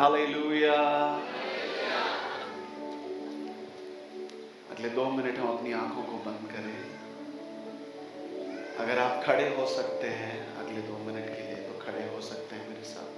Hallelujah. अगले 2 minute हम अपनी आंखों को बंद करें। अगर आप खड़े हो सकते हैं अगले 2 मिनट के लिए तो खड़े हो सकते हैं मेरे साथ में।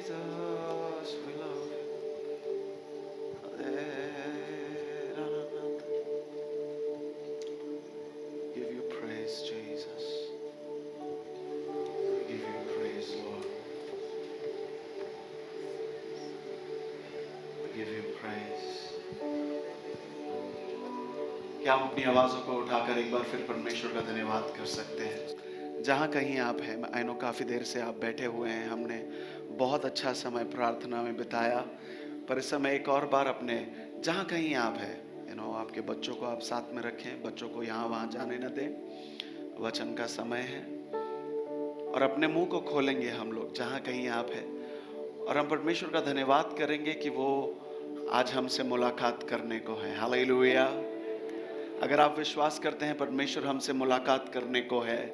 Jesus, we love you. Give you praise, Jesus. Give you praise, Lord. Give you praise. क्या हम अपनी आवाज़ों को उठाकर एक बार फिर परमेश्वर का धन्यवाद कर सकते हैं? जहाँ कहीं आप हैं, आई नो काफ़ी देर से आप बैठे हुए हैं, हमने बहुत अच्छा समय प्रार्थना में बिताया, पर इस समय एक और बार अपने जहाँ कहीं आप हैं, आपके बच्चों को आप साथ में रखें, बच्चों को यहाँ वहाँ जाने न दें, वचन का समय है और अपने मुंह को खोलेंगे हम लोग जहाँ कहीं आप हैं और हम परमेश्वर का धन्यवाद करेंगे कि वो आज हमसे मुलाकात करने को है। हालेलुया। अगर आप विश्वास करते हैं परमेश्वर हमसे मुलाकात करने को है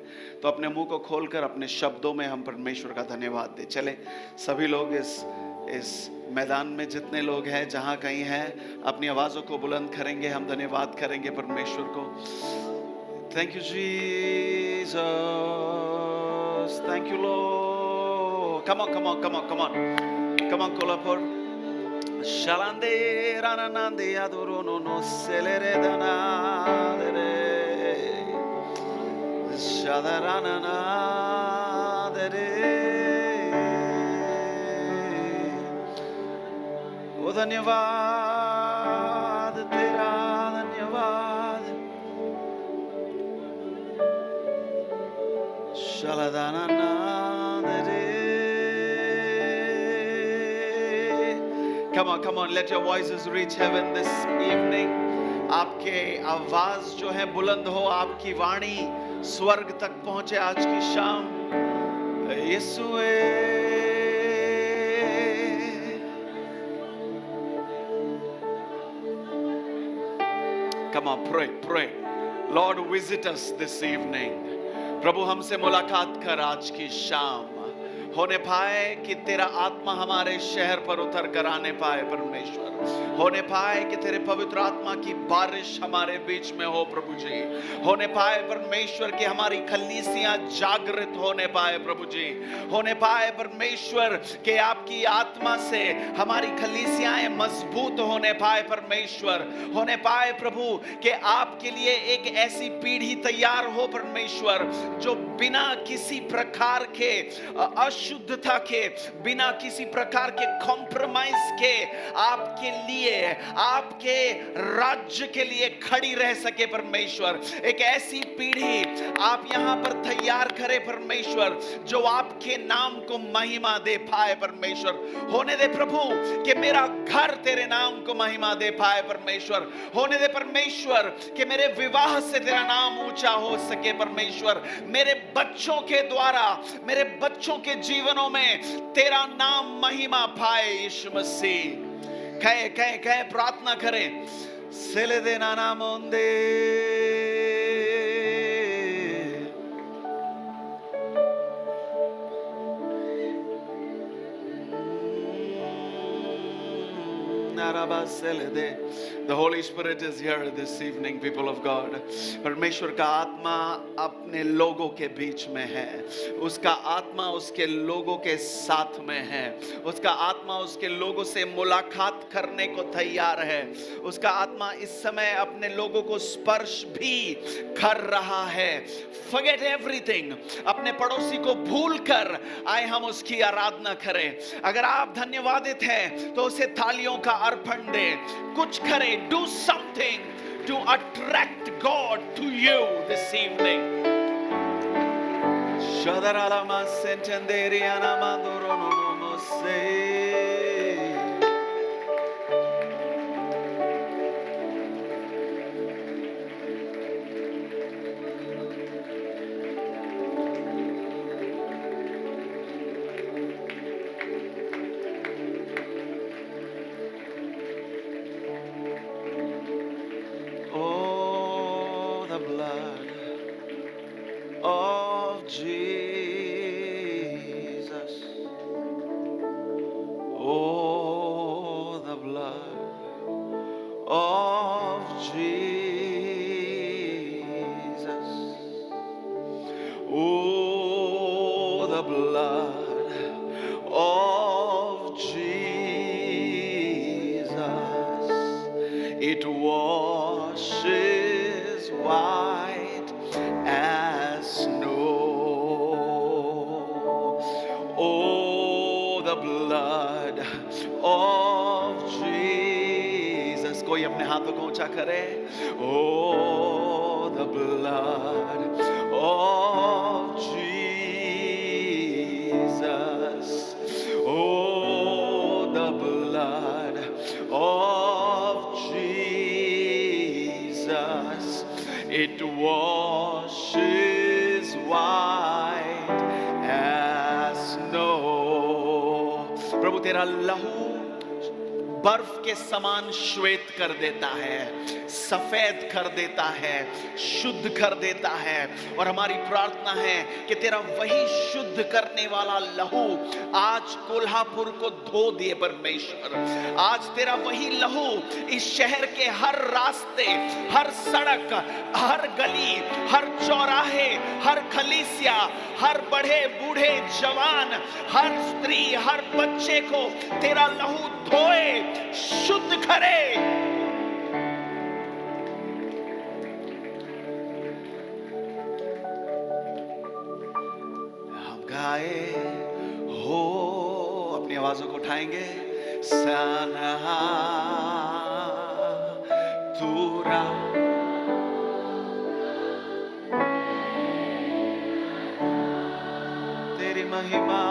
तो अपने मुंह को खोलकर अपने शब्दों में हम परमेश्वर का धन्यवाद दें। चले सभी लोग इस मैदान में जितने लोग हैं जहां कहीं हैं अपनी आवाज़ों को बुलंद करेंगे, हम धन्यवाद करेंगे परमेश्वर को। Thank you Jesus, thank you Lord. Come on come on come on come on come on Kolhapur. Shalande rananande adorono no selere danadere shadarananadere o धन्यवाद तेरा धन्यवाद shaladananadere। Come on, let your voices reach heaven this evening. आपके आवाज जो है बुलंद हो, आपकी वाणी स्वर्ग तक पहुंचे आज की शाम। यीशुए Come on, pray. Lord, visit us this evening. प्रभु हमसे मुलाकात कर आज की शाम। होने पाए कि तेरा आत्मा हमारे शहर पर उतर कर आने पाए परमेश्वर। होने पाए कि तेरे पवित्र आत्मा की बारिश हमारे बीच में हो प्रभु जी। होने पाए परमेश्वर कि हमारी कलीसियां जागृत होने पाए प्रभु जी। होने पाए परमेश्वर कि आपकी आत्मा से हमारी कलीसियां मजबूत होने पाए परमेश्वर। होने पाए प्रभु कि आपके लिए एक ऐसी पीढ़ी तैयार हो परमेश्वर जो बिना किसी प्रकार के अशुद्धता के, बिना किसी प्रकार के कॉम्प्रोमाइज के आपके लिए, आपके राज्य के लिए खड़ी रह सके परमेश्वर। एक ऐसी पीढ़ी आप यहां पर तैयार करें परमेश्वर जो आपके नाम को महिमा दे पाए परमेश्वर। होने दे प्रभु कि मेरा घर तेरे नाम को महिमा दे पाए परमेश्वर। होने दे परमेश्वर कि मेरे विवाह से तेरा नाम ऊंचा हो सके परमेश्वर। मेरे बच्चों के द्वारा, मेरे बच्चों के जीवनों में तेरा नाम महिमा पाए यीशु मसीह। कहे प्रार्थना करें। सेले दे नाना मोंदे The Holy Spirit is here this evening, people of God. परमेश्वर का आत्मा अपने लोगों के बीच में है। उसका आत्मा उसके लोगों के साथ में है। उसका आत्मा उसके लोगों से मुलाकात करने को तैयार है। उसका आत्मा इस समय अपने लोगों को स्पर्श भी कर रहा है। Forget everything, अपने पड़ोसी को भूलकर आए हम उसकी आराधना करें। अगर आप धन्यवादित हैं तो उसे थालियों का अर्पण दें। कुछ करें, do something to attract God to you this evening. Shadaralama sentenderiana mandorono se the blood of Jesus, it washes white as snow. Oh, the blood of Jesus. कोई अपने हाथों को ऊंचा करे. Oh, the blood of Jesus. Oh, the blood of Jesus. It washes white as snow. प्रभु तेरा लहू बर्फ के समान श्वेत कर देता है, सफेद कर देता है, शुद्ध कर देता है. और हमारी प्रार्थना है कि तेरा वही शुद्ध करने वाला लहू आज कोल्हापुर को धो दिए परमेश्वर. आज तेरा वही लहू इस शहर के हर रास्ते, हर सड़क, हर गली, हर चौराहे, हर खलीसिया, हर बड़े बूढ़े जवान, हर स्त्री, हर बच्चे को तेरा लहू धोए, शुद्ध करे. हम गाए हो, अपनी आवाजों को उठाएंगे. सना तुरा तेरी महिमा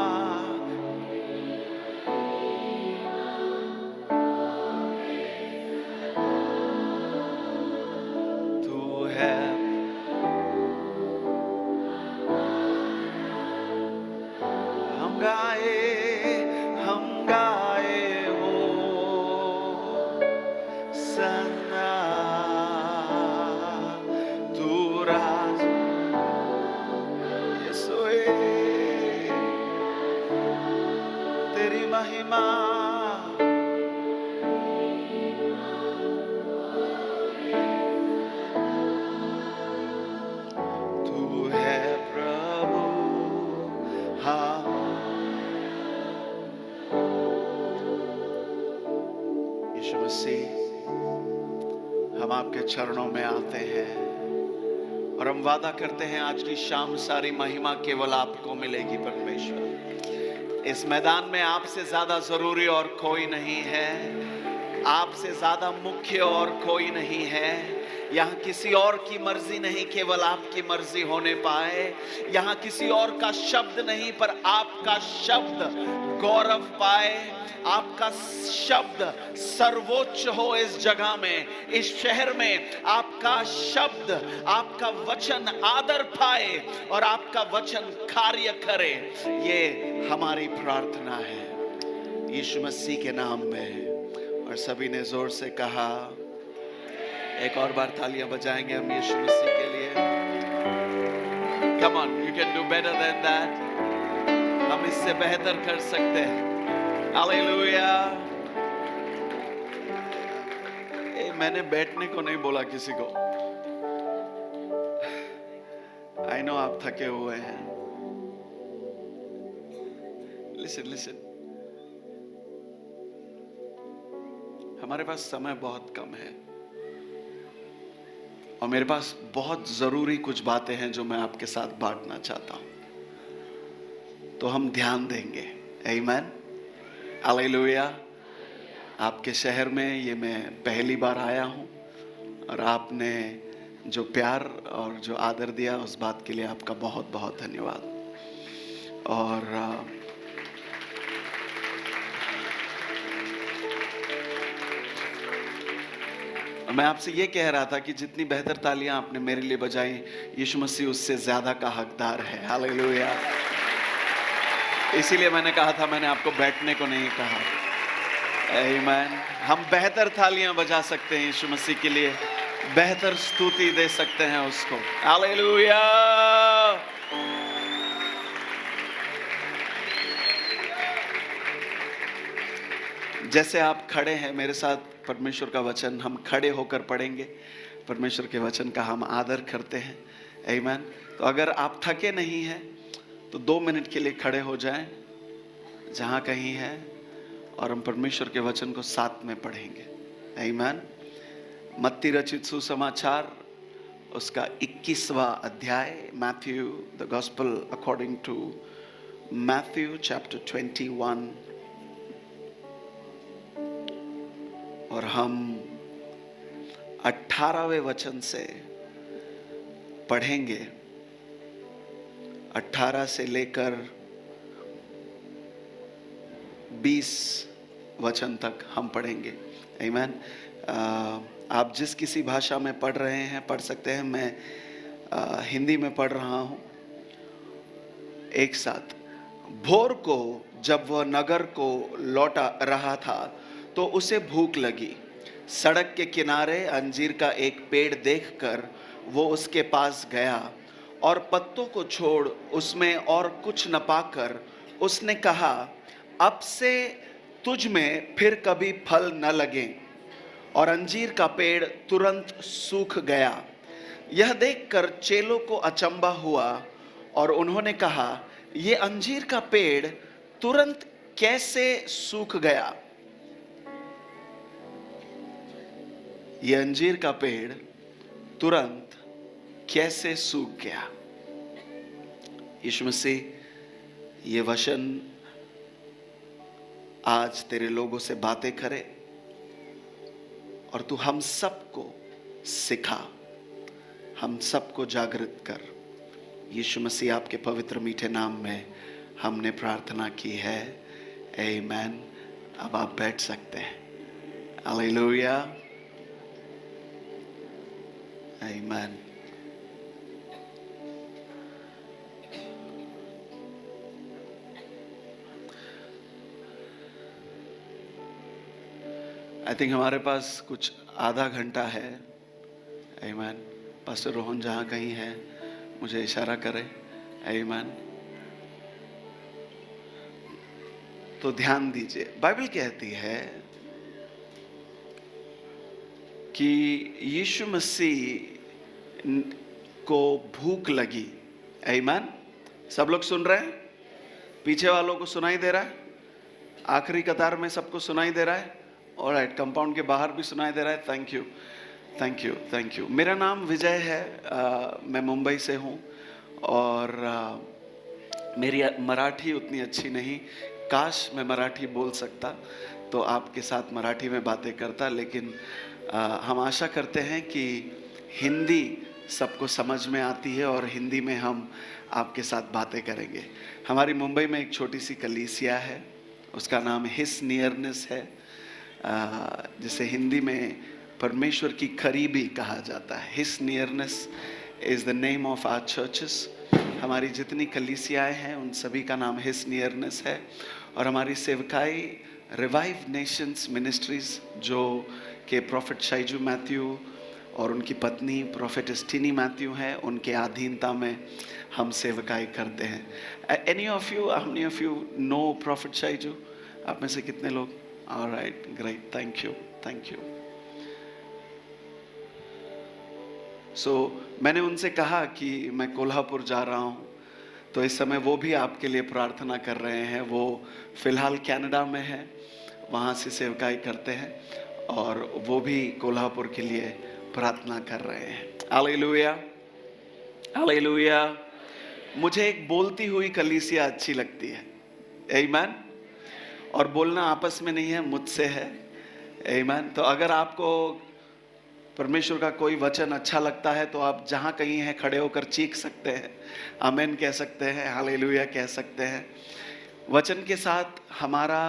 हम आपके चरणों में आते हैं और हम वादा करते हैं आज की शाम सारी महिमा केवल आपको मिलेगी परमेश्वर. इस मैदान में आपसे ज्यादा जरूरी और कोई नहीं है, आपसे ज्यादा मुख्य और कोई नहीं है. यहाँ किसी और की मर्जी नहीं, केवल आपकी मर्जी होने पाए. यहाँ किसी और का शब्द नहीं, पर आपका शब्द गौरव पाए. आपका शब्द सर्वोच्च हो इस जगह में, इस शहर में. आपका शब्द, आपका वचन आदर पाए और आपका वचन कार्य करे. ये हमारी प्रार्थना है यीशु मसीह के नाम में. और सभी ने जोर से कहा. एक और बार तालियां बजाएंगे हम यीशु मसीह के लिए. Come on, you can do better than that. हम इससे बेहतर कर सकते हैं. हालेलुया. मैंने बैठने को नहीं बोला किसी को. आई नो आप थके हुए हैं. लिसन लिसन, हमारे पास समय बहुत कम है और मेरे पास बहुत जरूरी कुछ बातें हैं जो मैं आपके साथ बांटना चाहता हूं. तो हम ध्यान देंगे. आमीन. हालेलुया. आपके शहर में ये मैं पहली बार आया हूं और आपने जो प्यार और जो आदर दिया उस बात के लिए आपका बहुत बहुत धन्यवाद. और मैं आपसे ये कह रहा था कि जितनी बेहतर तालियां आपने मेरे लिए बजाई, यीशु मसीह उससे ज्यादा का हकदार है. हालेलुया. इसीलिए मैंने कहा था, मैंने आपको बैठने को नहीं कहा. आमीन. हम बेहतर तालियां बजा सकते हैं यीशु मसीह के लिए, बेहतर स्तुति दे सकते हैं उसको. हालेलुया. जैसे आप खड़े हैं मेरे साथ, परमेश्वर का वचन हम खड़े होकर पढ़ेंगे. परमेश्वर के वचन का हम आदर करते हैं. आमीन. तो अगर आप थके नहीं हैं तो 2 मिनट के लिए खड़े हो जाएं जहां कहीं है, और हम परमेश्वर के वचन को साथ में पढ़ेंगे। आमीन। मत्ती रचित सुसमाचार उसका 21वां अध्याय, Matthew, the gospel according to Matthew chapter 21, और हम 18वें वचन से पढ़ेंगे। 18 से लेकर 20 वचन तक हम पढ़ेंगे। आमीन। आप जिस किसी भाषा में पढ़ रहे हैं पढ़ सकते हैं। मैं हिंदी में पढ़ रहा हूं। एक साथ। भोर को जब वह नगर को लौटा रहा था तो उसे भूख लगी। सड़क के किनारे अंजीर का एक पेड़ देखकर वो उसके पास गया और पत्तों को छोड़ उसमें और कुछ न पाकर उसने कहा, अब से तुझ में फिर कभी फल न लगे। और अंजीर का पेड़ तुरंत सूख गया। यह देखकर चेलों को अचंभा हुआ और उन्होंने कहा, ये अंजीर का पेड़ तुरंत कैसे सूख गया? ये अंजीर का पेड़ तुरंत कैसे सूख गया? यीशु मसीह ये वचन आज तेरे लोगों से बातें करे और तू हम सबको सिखा, हम सबको जागृत कर। यीशु मसीह आपके पवित्र मीठे नाम में हमने प्रार्थना की है। आमीन। अब आप बैठ सकते हैं। हालेलुया। आमीन। आई थिंक हमारे पास कुछ आधा घंटा है। आमीन। पास्टर रोहन जहाँ कहीं है मुझे इशारा करे। आमीन। तो ध्यान दीजिए, बाइबल कहती है कि यीशु मसीह को भूख लगी। आमीन। सब लोग सुन रहे हैं? पीछे वालों को सुनाई दे रहा है? आखिरी कतार में सबको सुनाई दे रहा है? ऑलराइट, कंपाउंड के बाहर भी सुनाई दे रहा है। Thank you, thank you, thank you. मेरा नाम विजय है। मैं मुंबई से हूँ और मेरी मराठी उतनी अच्छी नहीं। काश मैं मराठी बोल सकता तो आपके साथ मराठी में बातें करता, लेकिन हम आशा करते हैं कि हिंदी सबको समझ में आती है और हिंदी में हम आपके साथ बातें करेंगे। हमारी मुंबई में एक छोटी सी कलीसिया है, उसका नाम हिस नियरनेस है, जिसे हिंदी में परमेश्वर की करीबी कहा जाता है। His nearness is the name of our churches. हमारी जितनी कलीसियाएँ हैं उन सभी का नाम हिस नियरनेस है। और हमारी सेवकाई रिवाइव नेशंस मिनिस्ट्रीज, जो के प्रोफेट शाइजू मैथ्यू और उनकी पत्नी प्रोफेट टीनी मैथ्यू हैं, उनके अधीनता में हम सेवकाई करते हैं। Any of you, how many of you know prophet Shaiju? आप में से कितने लोग? Alright, great, thank you, thank you. So मैंने उनसे कहा कि मैं कोल्हापुर जा रहा हूँ, तो इस समय वो भी आपके लिए प्रार्थना कर रहे हैं। वो फिलहाल कनाडा में है, वहाँ से सेवकाई करते हैं और वो भी कोल्हापुर के लिए प्रार्थना कर रहे हैं। Hallelujah, hallelujah. मुझे एक बोलती हुई कलीसिया अच्छी लगती है। आमीन। और बोलना आपस में नहीं है, मुझसे है। आमीन। तो अगर आपको परमेश्वर का कोई वचन अच्छा लगता है तो आप जहाँ कहीं हैं खड़े होकर चीख सकते हैं, आमीन कह सकते हैं, हालेलुया कह सकते हैं। वचन के साथ हमारा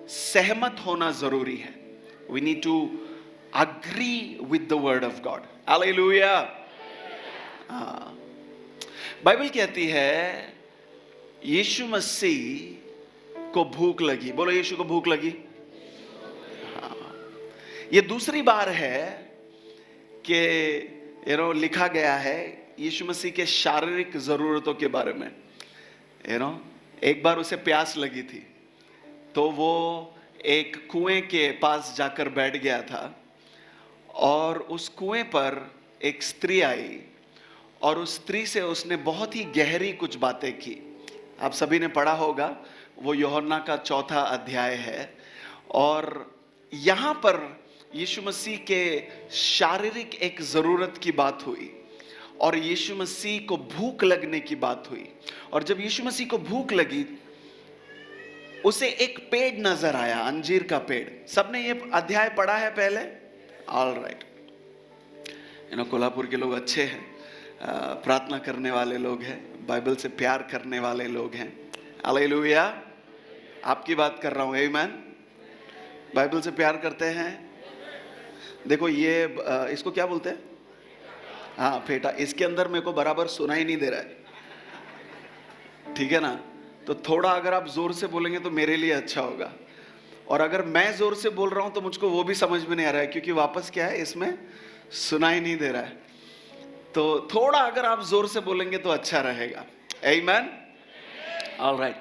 सहमत होना जरूरी है। We need to agree with the word of God. Hallelujah. Bible कहती है यीशु मसीह को भूख लगी। बोलो, यीशु को भूख लगी। ये दूसरी बार है कि लिखा गया है यीशु मसीह के शारीरिक जरूरतों के बारे में। एक बार उसे प्यास लगी थी तो वो एक कुएं के पास जाकर बैठ गया था और उस कुएं पर एक स्त्री आई और उस स्त्री से उसने बहुत ही गहरी कुछ बातें की। आप सभी ने पढ़ा होगा, वो यूहन्ना का 4 अध्याय है। और यहाँ पर यीशु मसीह के शारीरिक एक ज़रूरत की बात हुई और यीशु मसीह को भूख लगने की बात हुई। और जब यीशु मसीह को भूख लगी, उसे एक पेड़ नजर आया, अंजीर का पेड़। सबने ये अध्याय पढ़ा है पहले? All right. कोल्हापुर के लोग अच्छे हैं, प्रार्थना करने वाले लोग हैं, बाइबल से प्यार करने वाले लोग हैं। हालेलुया। आपकी बात कर रहा हूँ, आमीन। बाइबल से प्यार करते हैं। देखो ये इसको क्या बोलते हैं? हाँ, फेटा। इसके अंदर मेरे को बराबर सुनाई नहीं दे रहा है, ठीक है ना? तो थोड़ा अगर आप जोर से बोलेंगे तो मेरे लिए अच्छा होगा, और अगर मैं जोर से बोल रहा हूं तो मुझको वो भी समझ में नहीं आ रहा है, क्योंकि वापस क्या है, इसमें सुनाई नहीं दे रहा है। तो थोड़ा अगर आप जोर से बोलेंगे तो अच्छा रहेगा। आमीन। ऑलराइट।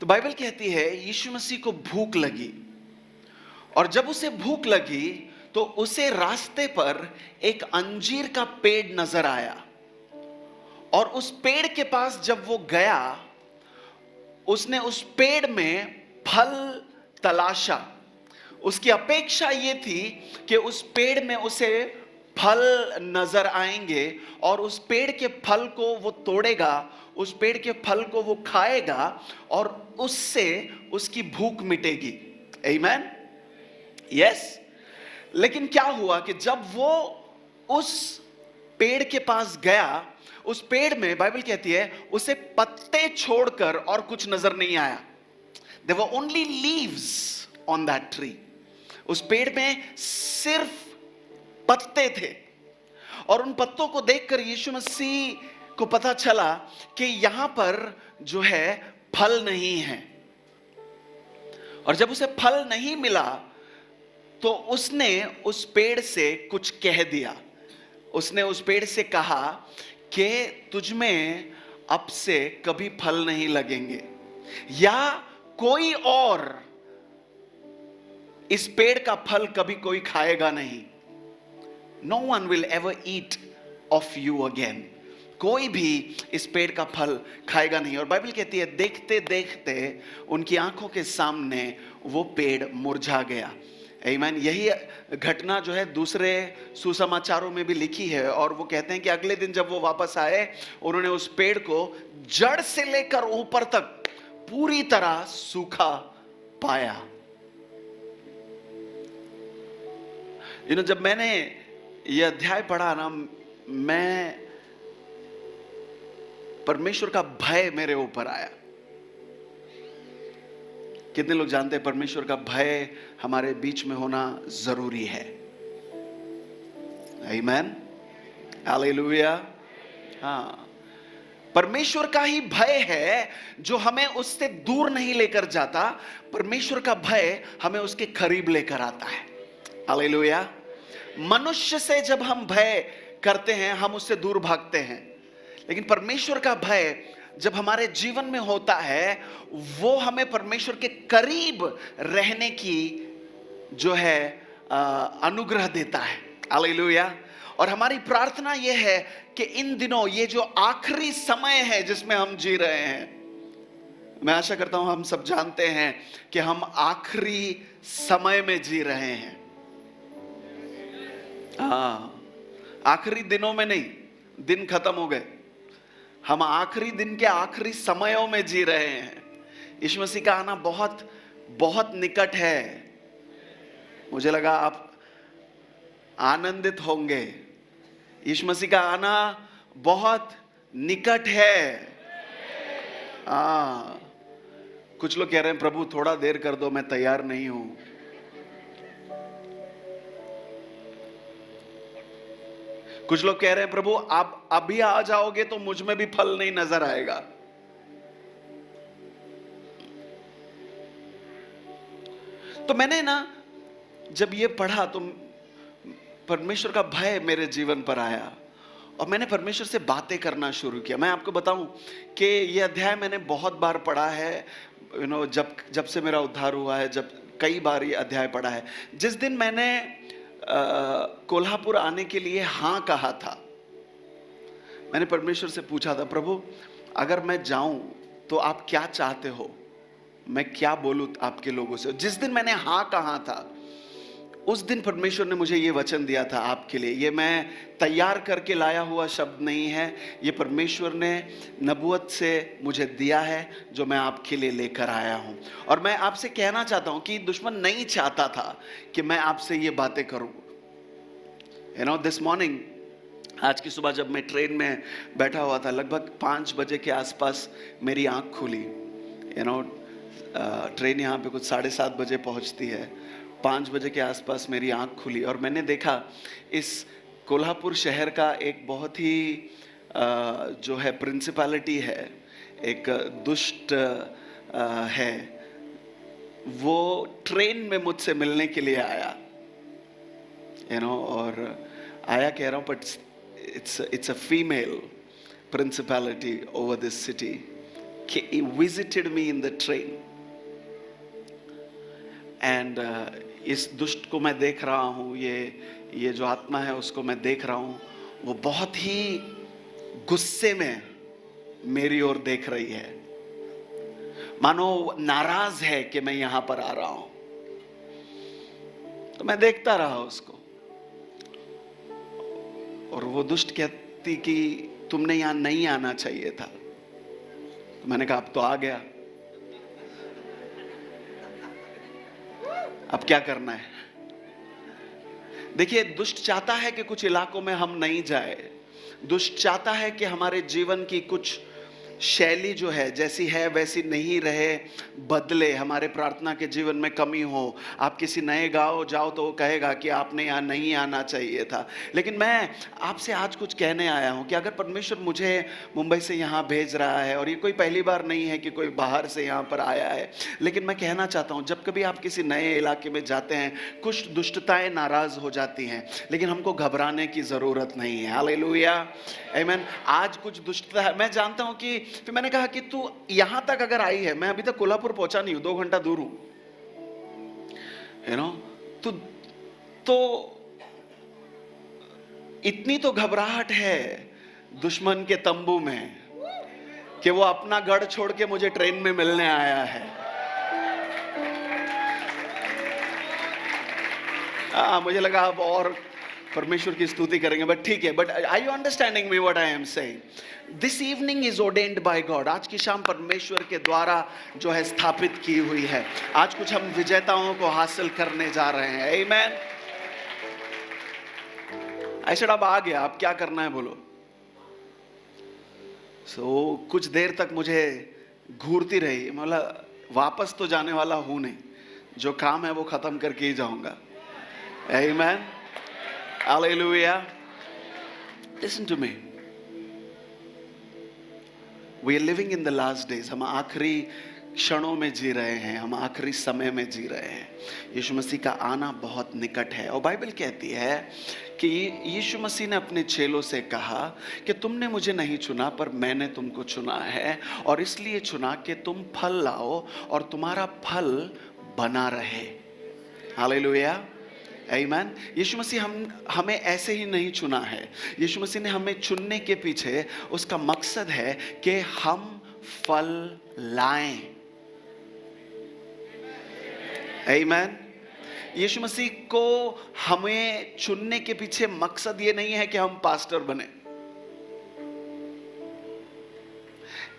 तो बाइबल कहती है यीशु मसीह को भूख लगी, और जब उसे भूख लगी तो उसे रास्ते पर एक अंजीर का पेड़ नजर आया। और उस पेड़ के पास जब वो गया, उसने उस पेड़ में फल तलाशा। उसकी अपेक्षा ये थी कि उस पेड़ में उसे फल नजर आएंगे और उस पेड़ के फल को वो तोड़ेगा, उस पेड़ के फल को वो खाएगा और उससे उसकी भूख मिटेगी। आमीन। यस। लेकिन क्या हुआ कि जब वो उस पेड़ के पास गया, उस पेड़ में बाइबल कहती है उसे पत्ते छोड़कर और कुछ नजर नहीं आया। There were only leaves on that tree. उस पेड़ में सिर्फ पत्ते थे, और उन पत्तों को देखकर यीशु मसीह को पता चला कि यहां पर जो है फल नहीं है। और जब उसे फल नहीं मिला तो उसने उस पेड़ से कुछ कह दिया। उसने उस पेड़ से कहा कि तुझ में अब से कभी फल नहीं लगेंगे, या कोई और इस पेड़ का फल कभी कोई खाएगा नहीं। No one will ever eat of you again. कोई भी इस पेड़ का फल खाएगा नहीं। और बाइबल कहती है देखते देखते उनकी आंखों के सामने वो पेड़ मुरझा गया। आमीन। यही घटना जो है दूसरे सुसमाचारों में भी लिखी है, और वो कहते हैं कि अगले दिन जब वो वापस आए, उन्होंने उस पेड़ को जड़ से लेकर ऊपर तक पूरी तरह सूखा पाया। जब मैंने ये अध्याय पढ़ा ना, मैं परमेश्वर का भय मेरे ऊपर आया। कितने लोग जानते हैं परमेश्वर का भय हमारे बीच में होना जरूरी है? आमीन। हालेलुया। हाँ, परमेश्वर का ही भय है जो हमें उससे दूर नहीं लेकर जाता। परमेश्वर का भय हमें उसके करीब लेकर आता है। हालेलुया। मनुष्य से जब हम भय करते हैं, हम उससे दूर भागते हैं, लेकिन परमेश्वर का भय जब हमारे जीवन में होता है, वो हमें परमेश्वर के करीब रहने की जो है अनुग्रह देता है। हालेलुया। और हमारी प्रार्थना ये है कि इन दिनों ये जो आखिरी समय है जिसमें हम जी रहे हैं, मैं आशा करता हूं हम सब जानते हैं कि हम आखिरी समय में जी रहे हैं। हाँ, आखिरी दिनों में नहीं, दिन खत्म हो गए, हम आखिरी दिन के आखिरी समयों में जी रहे हैं। यीशु मसीह का आना बहुत बहुत निकट है। मुझे लगा आप आनंदित होंगे। यीशु मसीह का आना बहुत निकट है। कुछ लोग कह रहे हैं प्रभु थोड़ा देर कर दो, मैं तैयार नहीं हूं। कुछ लोग कह रहे हैं प्रभु आप अभी आ जाओगे तो मुझ में भी फल नहीं नजर आएगा। तो मैंने ना जब ये पढ़ा तो परमेश्वर का भय मेरे जीवन पर आया और मैंने परमेश्वर से बातें करना शुरू किया। मैं आपको बताऊं कि ये अध्याय मैंने बहुत बार पढ़ा है। जब से मेरा उद्धार हुआ है, जब कई बार ये अध्याय पढ़ा है। जिस दिन मैंने कोल्हापुर आने के लिए हाँ कहा था, मैंने परमेश्वर से पूछा था प्रभु अगर मैं जाऊं तो आप क्या चाहते हो मैं क्या बोलूं आपके लोगों से? जिस दिन मैंने हाँ कहा था, उस दिन परमेश्वर ने मुझे ये वचन दिया था आपके लिए। ये मैं तैयार करके लाया हुआ शब्द नहीं है, ये परमेश्वर ने नबूवत से मुझे दिया है, जो मैं आपके लिए लेकर आया हूं। और मैं आपसे कहना चाहता हूं कि दुश्मन नहीं चाहता था कि मैं आपसे ये बातें करूं। दिस मॉर्निंग, आज की सुबह जब मैं ट्रेन में बैठा हुआ था, लगभग 5 बजे के आसपास मेरी आंख खुली। ट्रेन यहाँ पे कुछ 7:30 बजे पहुँचती है। 5 बजे के आसपास मेरी आंख खुली और मैंने देखा इस कोल्हापुर शहर का एक बहुत ही जो है प्रिंसिपैलिटी है, एक दुष्ट है, वो ट्रेन में मुझसे मिलने के लिए आया। और आया कह रहा हूँ, but it's a female principality over this city. He visited me in the train. And इस दुष्ट को मैं देख रहा हूँ, ये जो आत्मा है उसको मैं देख रहा हूँ, वो बहुत ही गुस्से में मेरी ओर देख रही है, मानो नाराज है कि मैं यहां पर आ रहा हूं। तो मैं देखता रहा उसको, और वो दुष्ट कहती कि तुमने यहां नहीं आना चाहिए था। तो मैंने कहा अब तो आ गया, अब क्या करना है? देखिए, दुष्ट चाहता है कि कुछ इलाकों में हम नहीं जाए। दुष्ट चाहता है कि हमारे जीवन की कुछ शैली जो है जैसी है वैसी नहीं रहे, बदले, हमारे प्रार्थना के जीवन में कमी हो। आप किसी नए गांव जाओ तो वो कहेगा कि आपने यहाँ नहीं आना चाहिए था। लेकिन मैं आपसे आज कुछ कहने आया हूँ कि अगर परमेश्वर मुझे मुंबई से यहाँ भेज रहा है, और ये कोई पहली बार नहीं है कि कोई बाहर से यहाँ पर आया है, लेकिन मैं कहना चाहता हूँ, जब कभी आप किसी नए इलाके में जाते हैं, कुछ दुष्टताएं नाराज हो जाती हैं, लेकिन हमको घबराने की ज़रूरत नहीं है। हालेलुया, आमीन। आज कुछ दुष्टता है, मैं जानता हूँ कि फिर मैंने कहा कि तू यहां तक अगर आई है, मैं अभी तक कोल्हापुर पहुंचा नहीं हूं, 2 घंटा दूर हूं, तो इतनी तो घबराहट है दुश्मन के तंबू में कि वो अपना गढ़ छोड़ के मुझे ट्रेन में मिलने आया है। मुझे लगा अब और परमेश्वर की स्तुति करेंगे, बट ठीक है। But are you understanding me what I am saying? This evening is ordained by God. आज की शाम परमेश्वर के द्वारा जो है स्थापित की हुई है। आज कुछ हम विजेताओं को हासिल करने जा रहे हैं। आमीन। ऐसे अब आ गया, अब क्या करना है बोलो? कुछ देर तक मुझे घूरती रही, मतलब वापस तो जाने वाला हूं नहीं, जो काम है वो खत्म करके ही जाऊंगा। आमीन, hallelujah. Listen to me. We are living in the last days. हम आखिरी क्षणों में जी रहे हैं, हम आखिरी समय में जी रहे हैं। यीशु मसीह का आना बहुत निकट है, और बाइबल कहती है कि यीशु मसीह ने अपने चेलों से कहा कि तुमने मुझे नहीं चुना, पर मैंने तुमको चुना है, और इसलिए चुना कि तुम फल लाओ और तुम्हारा फल बना रहे। हालेलुया, आमीन। यीशु मसीह हमें ऐसे ही नहीं चुना है। यीशु मसीह ने हमें चुनने के पीछे उसका मकसद है कि हम फल लाएं। आमीन। यीशु मसीह को हमें चुनने के पीछे मकसद ये नहीं है कि हम पास्टर बने,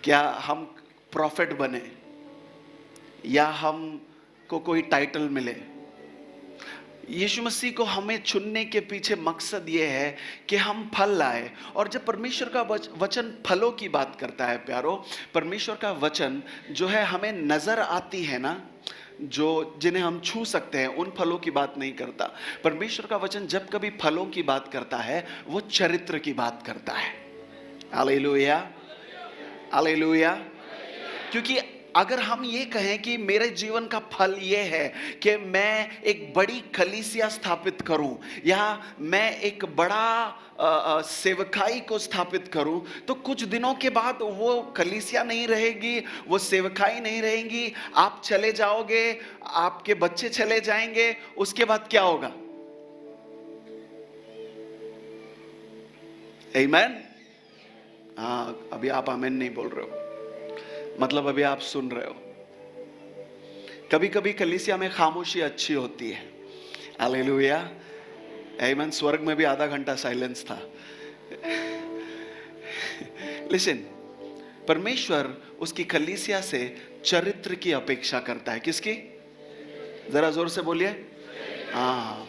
क्या हम प्रॉफिट बने, या हमको कोई टाइटल मिले। यीशु मसीह को हमें चुनने के पीछे मकसद ये है कि हम फल लाए। और जब परमेश्वर का वचन फलों की बात करता है प्यारो, परमेश्वर का वचन जो है हमें नजर आती है ना, जो जिन्हें हम छू सकते हैं, उन फलों की बात नहीं करता। परमेश्वर का वचन जब कभी फलों की बात करता है, वो चरित्र की बात करता है। Hallelujah, hallelujah. क्योंकि अगर हम ये कहें कि मेरे जीवन का फल ये है कि मैं एक बड़ी कलीसिया स्थापित करूं, या मैं एक बड़ा सेवकाई को स्थापित करूं, तो कुछ दिनों के बाद वो कलीसिया नहीं रहेगी, वो सेवकाई नहीं रहेंगी, आप चले जाओगे, आपके बच्चे चले जाएंगे, उसके बाद क्या होगा? आमीन। हाँ, अभी आप आमीन नहीं बोल रहे हो। मतलब अभी आप सुन रहे हो। कभी कभी कलीसिया में खामोशी अच्छी होती है। हालेलुया, आमीन। स्वर्ग में भी आधा घंटा साइलेंस था। लिसन, परमेश्वर उसकी कलीसिया से चरित्र की अपेक्षा करता है। किसकी? जरा जोर से बोलिए। हाँ,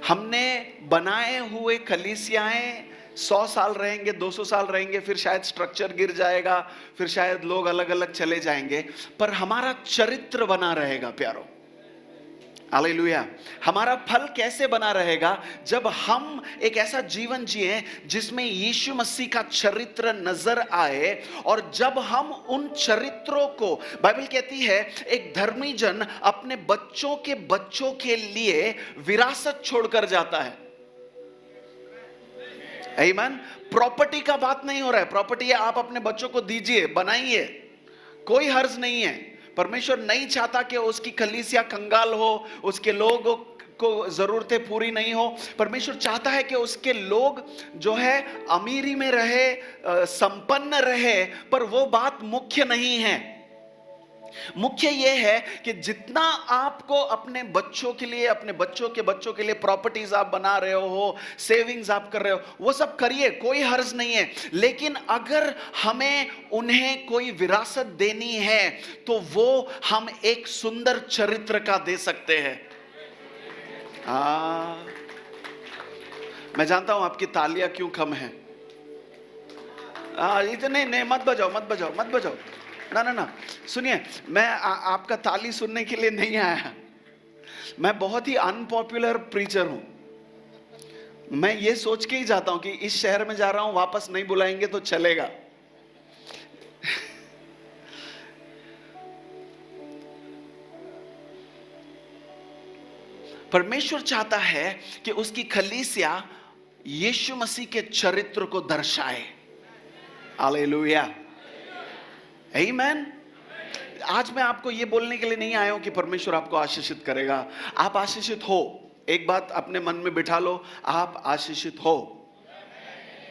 हमने बनाए हुए कलीसियाएं 100 साल रहेंगे, 200 साल रहेंगे, फिर शायद स्ट्रक्चर गिर जाएगा, फिर शायद लोग अलग अलग चले जाएंगे, पर हमारा चरित्र बना रहेगा प्यारो। हालेलुया। हमारा फल कैसे बना रहेगा? जब हम एक ऐसा जीवन जिए जिसमें यीशु मसीह का चरित्र नजर आए, और जब हम उन चरित्रों को, बाइबल कहती है एक धर्मी जन अपने बच्चों के लिए विरासत छोड़कर जाता है। आमीन। प्रॉपर्टी का बात नहीं हो रहा है। प्रॉपर्टी है, आप अपने बच्चों को दीजिए, बनाइए, कोई हर्ज नहीं है। परमेश्वर नहीं चाहता कि उसकी कलीसिया कंगाल हो, उसके लोगों को जरूरतें पूरी नहीं हो। परमेश्वर चाहता है कि उसके लोग जो है अमीरी में रहे, संपन्न रहे, पर वो बात मुख्य नहीं है। मुख्य यह है कि जितना आपको अपने बच्चों के लिए, अपने बच्चों के लिए प्रॉपर्टीज आप बना रहे हो, सेविंग्स आप कर रहे हो, वो सब करिए, कोई हर्ज नहीं है। लेकिन अगर हमें उन्हें कोई विरासत देनी है तो वो हम एक सुंदर चरित्र का दे सकते हैं। मैं जानता हूं आपकी तालियां क्यों कम है। इतने नहीं, मत बजाओ। ना, सुनिए, मैं आपका ताली सुनने के लिए नहीं आया। मैं बहुत ही अनपॉपुलर प्रीचर हूं। मैं ये सोच के ही जाता हूं कि इस शहर में जा रहा हूं, वापस नहीं बुलाएंगे तो चलेगा। परमेश्वर चाहता है कि उसकी कलीसिया यीशु मसीह के चरित्र को दर्शाए। हालेलुया, आमीन। आज मैं आपको ये बोलने के लिए नहीं आया हूं कि परमेश्वर आपको आशीषित करेगा। आप आशीषित हो, एक बात अपने मन में बिठा लो, आप आशीषित हो।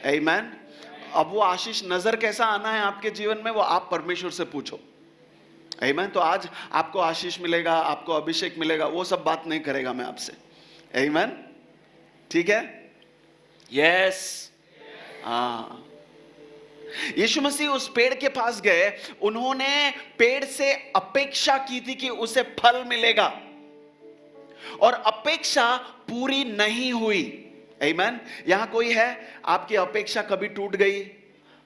आमीन। अब वो आशीष नजर कैसा आना है आपके जीवन में, वो आप परमेश्वर से पूछो। आमीन। तो आज आपको आशीष मिलेगा, आपको अभिषेक मिलेगा, वो सब बात नहीं करेगा मैं आपसे। आमीन, ठीक है? यस। हाँ, यीशु मसीह उस पेड़ के पास गए, उन्होंने पेड़ से अपेक्षा की थी कि उसे फल मिलेगा, और अपेक्षा पूरी नहीं हुई। आमीन। यहां कोई है, आपकी अपेक्षा कभी टूट गई?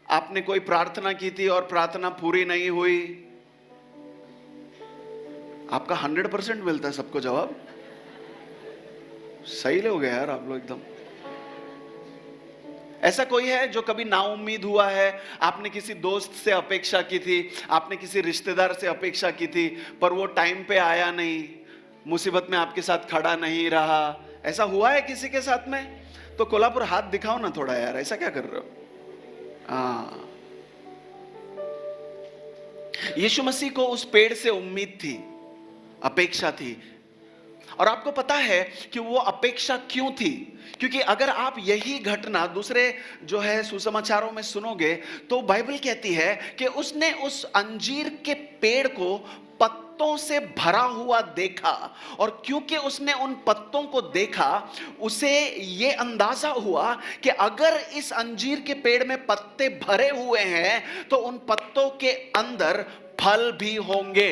आपने कोई प्रार्थना की थी और प्रार्थना पूरी नहीं हुई? आपका 100% मिलता है सबको जवाब। सही लोग हैं यार आप लोग एकदम। ऐसा कोई है जो कभी नाउम्मीद हुआ है? आपने किसी दोस्त से अपेक्षा की थी, आपने किसी रिश्तेदार से अपेक्षा की थी, पर वो टाइम पे आया नहीं, मुसीबत में आपके साथ खड़ा नहीं रहा। ऐसा हुआ है किसी के साथ में? तो कोल्हापुर हाथ दिखाओ ना थोड़ा यार, ऐसा क्या कर रहे हो? यीशु मसीह को उस पेड़ से उम्मीद थी, अपेक्षा थी। और आपको पता है कि वो अपेक्षा क्यों थी? क्योंकि अगर आप यही घटना दूसरे जो है सुसमाचारों में सुनोगे तो बाइबल कहती है कि उसने उस अंजीर के पेड़ को पत्तों से भरा हुआ देखा, और क्योंकि उसने उन पत्तों को देखा, उसे ये अंदाजा हुआ कि अगर इस अंजीर के पेड़ में पत्ते भरे हुए हैं तो उन पत्तों के अंदर फल भी होंगे।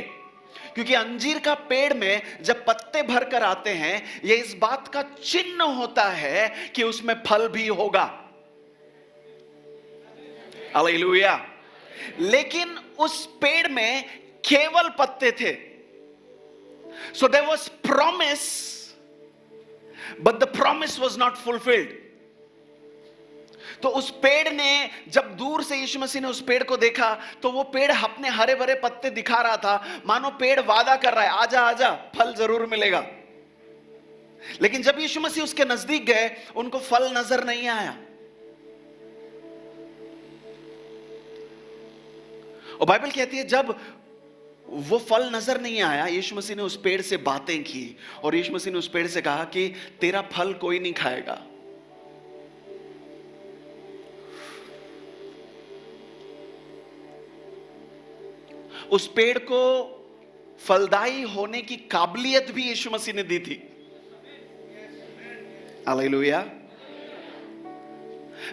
क्योंकि अंजीर का पेड़ में जब पत्ते भर कर आते हैं, यह इस बात का चिन्ह होता है कि उसमें फल भी होगा। हालेलुया। लेकिन उस पेड़ में केवल पत्ते थे। So there was promise, but the promise was not fulfilled. तो उस पेड़ ने, जब दूर से यीशु मसीह ने उस पेड़ को देखा तो वो पेड़ अपने हरे भरे पत्ते दिखा रहा था, मानो पेड़ वादा कर रहा है, आजा आजा, फल जरूर मिलेगा। लेकिन जब यीशु मसीह उसके नजदीक गए, उनको फल नजर नहीं आया। और बाइबल कहती है जब वो फल नजर नहीं आया, यीशु मसीह ने उस पेड़ से बातें की, और यीशु मसीह ने उस पेड़ से कहा कि तेरा फल कोई नहीं खाएगा। उस पेड़ को फलदायी होने की काबिलियत भी यीशु मसीह ने दी थी। हालेलुया।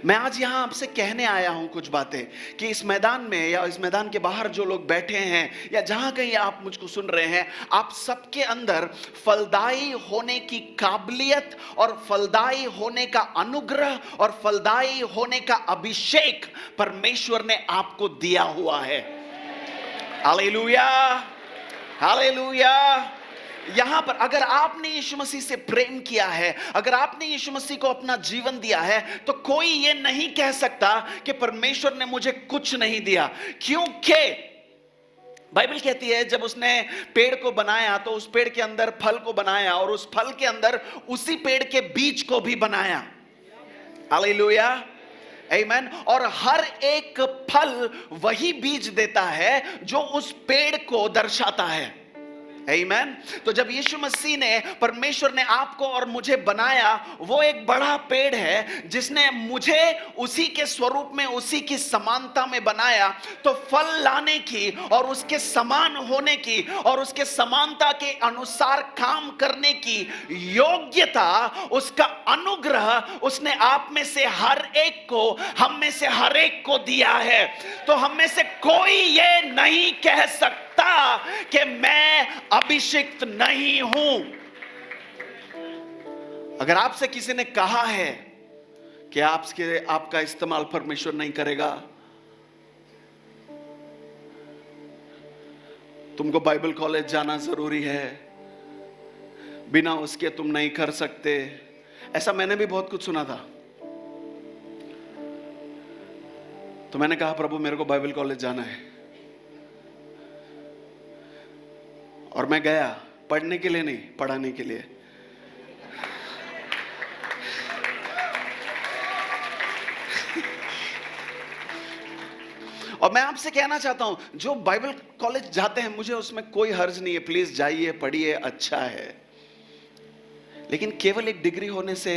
मैं आज यहां आपसे कहने आया हूं कुछ बातें कि इस मैदान में या इस मैदान के बाहर जो लोग बैठे हैं या जहां कहीं आप मुझको सुन रहे हैं, आप सबके अंदर फलदायी होने की काबिलियत और फलदायी होने का अनुग्रह और फलदायी होने का अभिषेक परमेश्वर ने आपको दिया हुआ है। Hallelujah, hallelujah. यहां पर अगर आपने यीशु मसीह से प्रेम किया है, अगर आपने यीशु मसीह को अपना जीवन दिया है, तो कोई ये नहीं कह सकता कि परमेश्वर ने मुझे कुछ नहीं दिया। क्योंकि बाइबल कहती है जब उसने पेड़ को बनाया तो उस पेड़ के अंदर फल को बनाया और उस फल के अंदर उसी पेड़ के बीज को भी बनाया। हालेलुया, आमीन। और हर एक फल वही बीज देता है जो उस पेड़ को दर्शाता है। आमीन। तो जब यीशु मसीह ने, परमेश्वर ने आपको और मुझे बनाया, वो एक बड़ा पेड़ है जिसने मुझे उसी के स्वरूप में, उसी की समानता में बनाया। तो फल लाने की और उसके समान होने की और उसके समानता के अनुसार काम करने की योग्यता, उसका अनुग्रह उसने आप में से हर एक को, हम में से हर एक को दिया है। तो हम में से कोई ये नहीं कह सकता कि मैं अभिषिक्त नहीं हूं। अगर आपसे किसी ने कहा है कि आपका इस्तेमाल परमेश्वर नहीं करेगा, तुमको बाइबल कॉलेज जाना जरूरी है, बिना उसके तुम नहीं कर सकते, ऐसा मैंने भी बहुत कुछ सुना था। तो मैंने कहा प्रभु मेरे को बाइबल कॉलेज जाना है, और मैं गया पढ़ने के लिए नहीं, पढ़ाने के लिए। और मैं आपसे कहना चाहता हूं, जो बाइबल कॉलेज जाते हैं, मुझे उसमें कोई हर्ज नहीं है, प्लीज जाइए, पढ़िए, अच्छा है। लेकिन केवल एक डिग्री होने से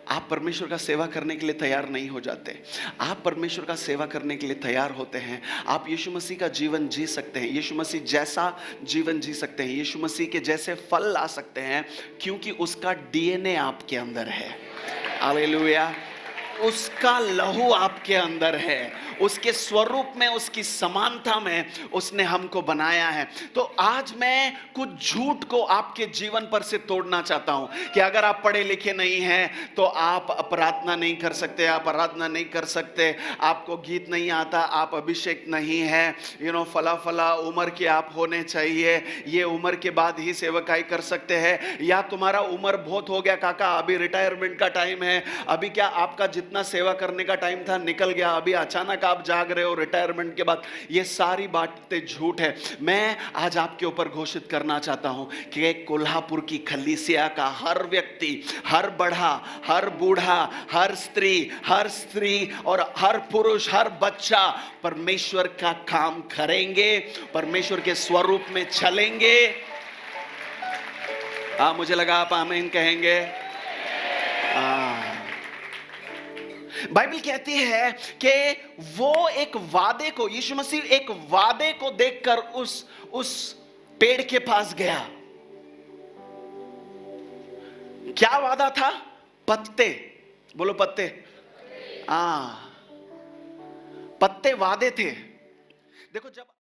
आप परमेश्वर का सेवा करने के लिए तैयार नहीं हो जाते। आप परमेश्वर का सेवा करने के लिए तैयार होते हैं। आप यीशु मसीह का जीवन जी सकते हैं, यीशु मसीह जैसा जीवन जी सकते हैं, यीशु मसीह के जैसे फल ला सकते हैं, क्योंकि उसका डीएनए आपके अंदर है। हालेलुया। उसका लहू आपके अंदर है, उसके स्वरूप में, उसकी समानता में उसने हमको बनाया है। तो आज मैं कुछ झूठ को आपके जीवन पर से तोड़ना चाहता हूं कि अगर आप पढ़े लिखे नहीं हैं तो आप प्रार्थना नहीं कर सकते, आप आराधना नहीं कर सकते, आपको गीत नहीं आता, आप अभिषेक नहीं है, फला फला उम्र के आप होने चाहिए, ये उम्र के बाद ही सेवकाई कर सकते हैं, या तुम्हारा उम्र बहुत हो गया काका, अभी रिटायरमेंट का टाइम है, अभी क्या आपका जितना सेवा करने का टाइम था निकल गया, अभी अचानक आप जाग रहे हो रिटायरमेंट के बाद। ये सारी बातें झूठ है। मैं आज आपके ऊपर घोषित करना चाहता हूं कि कोल्हापुर की खलीसिया का हर व्यक्ति, हर बड़ा, हर बूढ़ा, हर स्त्री और हर पुरुष, हर बच्चा परमेश्वर का काम करेंगे, परमेश्वर के स्वरूप में चलेंगे। मुझे लगा आप आमीन कहेंगे। बाइबल कहती है कि वो एक वादे को, यीशु मसीह एक वादे को देखकर उस पेड़ के पास गया। क्या वादा था? पत्ते, बोलो पत्ते। पत्ते वादे थे। देखो जब